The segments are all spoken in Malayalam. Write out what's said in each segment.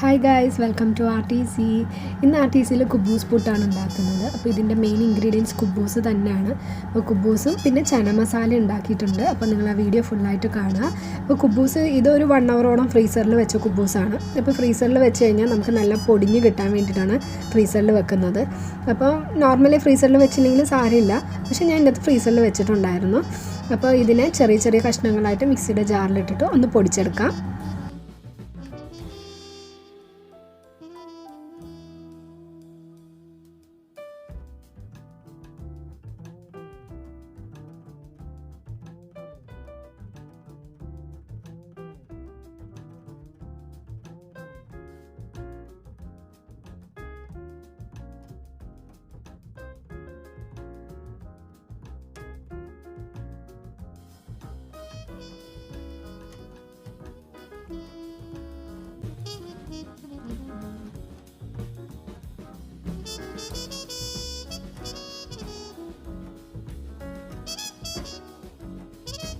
Hi guys, welcome to Arteasy. In Arteasy KUBOOS Puttu ഉണ്ടാക്കുന്നത്. അപ്പോൾ ഇതിന്റെ മെയിൻ ഇൻഗ്രീഡിയൻസ് കുബൂസ് തന്നെയാണ്. അപ്പോൾ കുബൂസും പിന്നെ ചന മസാല ഉണ്ടാക്കിയിട്ടുണ്ട്. അപ്പോൾ നിങ്ങൾ ആ വീഡിയോ ഫുൾ ആയിട്ട് കാണുക. അപ്പോൾ കുബൂസ് ഇത് ഒരു 1 ഹവറോളം ഫ്രീസറിൽ വെച്ച കുബൂസാണ്. അപ്പോൾ ഫ്രീസറിൽ വെച്ച് കഴിഞ്ഞാൽ നമുക്ക് നല്ല പൊടിഞ്ഞ് കിട്ടാൻ വേണ്ടിയിട്ടാണ് ഫ്രീസറിൽ വെക്കുന്നത്. അപ്പോൾ നോർമലി ഫ്രീസറിൽ വെച്ചില്ലെങ്കിൽ സാരമില്ല. പക്ഷേ ഞാൻ ഇതിനകത്ത് ഫ്രീസറിൽ വെച്ചിട്ടുണ്ടായിരുന്നു. അപ്പോൾ ഇതിനെ ചെറിയ ചെറിയ കഷ്ണങ്ങളായിട്ട് മിക്സിയുടെ ജാറിലിട്ടിട്ട് ഒന്ന് പൊടിച്ചെടുക്കാം.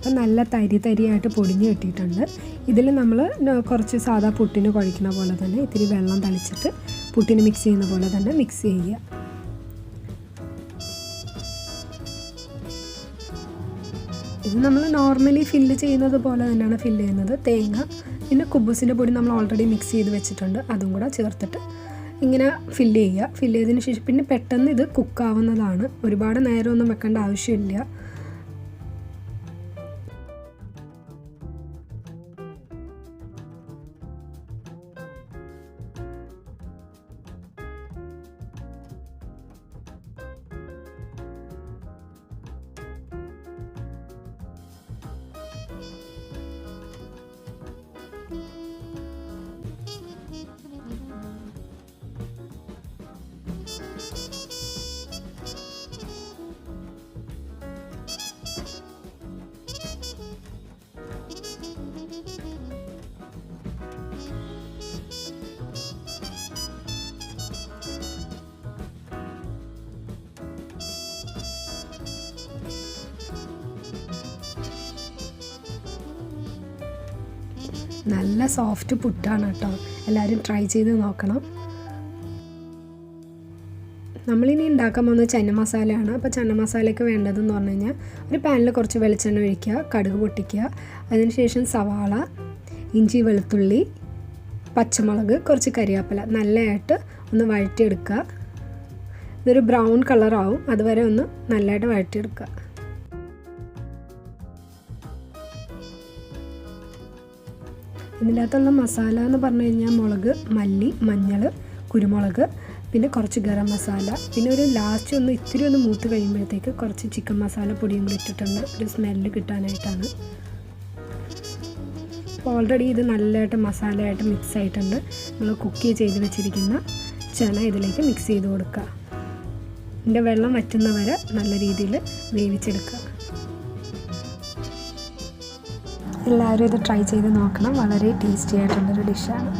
അപ്പോൾ നല്ല തരിയായിട്ട് പൊടിഞ്ഞ് കിട്ടിയിട്ടുണ്ട്. ഇതിൽ നമ്മൾ കുറച്ച് സാധാ പുട്ടിന് കുഴയ്ക്കുന്ന പോലെ തന്നെ ഇത്തിരി വെള്ളം തളിച്ചിട്ട് പുട്ടിന് മിക്സ് ചെയ്യുന്ന പോലെ തന്നെ മിക്സ് ചെയ്യുക. ഇത് നമ്മൾ നോർമലി ഫില്ല് ചെയ്യുന്നത് പോലെ തന്നെയാണ് ഫില്ല് ചെയ്യുന്നത്. തേങ്ങ പിന്നെ കുബൂസിൻ്റെ പൊടി നമ്മൾ ഓൾറെഡി മിക്സ് ചെയ്ത് വെച്ചിട്ടുണ്ട്, അതും കൂടെ ചേർത്തിട്ട് ഇങ്ങനെ ഫില്ല് ചെയ്യുക. ഫില്ല് ചെയ്തതിന് ശേഷം പിന്നെ പെട്ടെന്ന് ഇത് കുക്കാവുന്നതാണ്, ഒരുപാട് നേരമൊന്നും വെക്കേണ്ട ആവശ്യമില്ല. നല്ല സോഫ്റ്റ് പുട്ടാണ് കേട്ടോ, എല്ലാവരും ട്രൈ ചെയ്ത് നോക്കണം. നമ്മളിനി ഉണ്ടാക്കാൻ പോകുന്നത് ചന മസാലയാണ്. അപ്പോൾ ചന മസാലയ്ക്ക് വേണ്ടതെന്ന് പറഞ്ഞു കഴിഞ്ഞാൽ ഒരു പാനിൽ കുറച്ച് വെളിച്ചെണ്ണ ഒഴിക്കുക, കടുക് പൊട്ടിക്കുക, അതിനുശേഷം സവാള, ഇഞ്ചി വെളുത്തുള്ളി, പച്ചമുളക്, കുറച്ച് കരിവേപ്പില നല്ലതായിട്ട് ഒന്ന് വഴറ്റിയെടുക്കുക. ഇതൊരു ബ്രൗൺ കളറാവും, അതുവരെ ഒന്ന് നല്ലതായിട്ട് വഴറ്റിയെടുക്കുക. ഇതിൻ്റെ അകത്തുള്ള മസാല എന്ന് പറഞ്ഞു കഴിഞ്ഞാൽ മുളക്, മല്ലി, മഞ്ഞൾ, കുരുമുളക്, പിന്നെ കുറച്ച് ഗരം മസാല, പിന്നെ ഒരു ലാസ്റ്റ് ഒന്ന് ഇത്തിരി ഒന്ന് മൂത്ത് കഴിയുമ്പോഴത്തേക്ക് കുറച്ച് ചിക്കൻ മസാല പൊടിയും കൂടി ഇട്ടിട്ടുണ്ട്, ഒരു സ്മെല്ല് കിട്ടാനായിട്ടാണ്. അപ്പോൾ ഓൾറെഡി ഇത് നല്ലതായിട്ട് മസാലയായിട്ട് മിക്സ് ആയിട്ടുണ്ട്. നമ്മൾ കുക്ക് ചെയ്ത് വെച്ചിരിക്കുന്ന ചന ഇതിലേക്ക് മിക്സ് ചെയ്ത് കൊടുക്കുക. ഇതിൻ്റെ വെള്ളം വറ്റുന്നവരെ നല്ല രീതിയിൽ വേവിച്ചെടുക്കുക. എല്ലാവരും ഇത് ട്രൈ ചെയ്ത് നോക്കണം, വളരെ ടേസ്റ്റി ആയിട്ടുള്ളൊരു ഡിഷാണ്.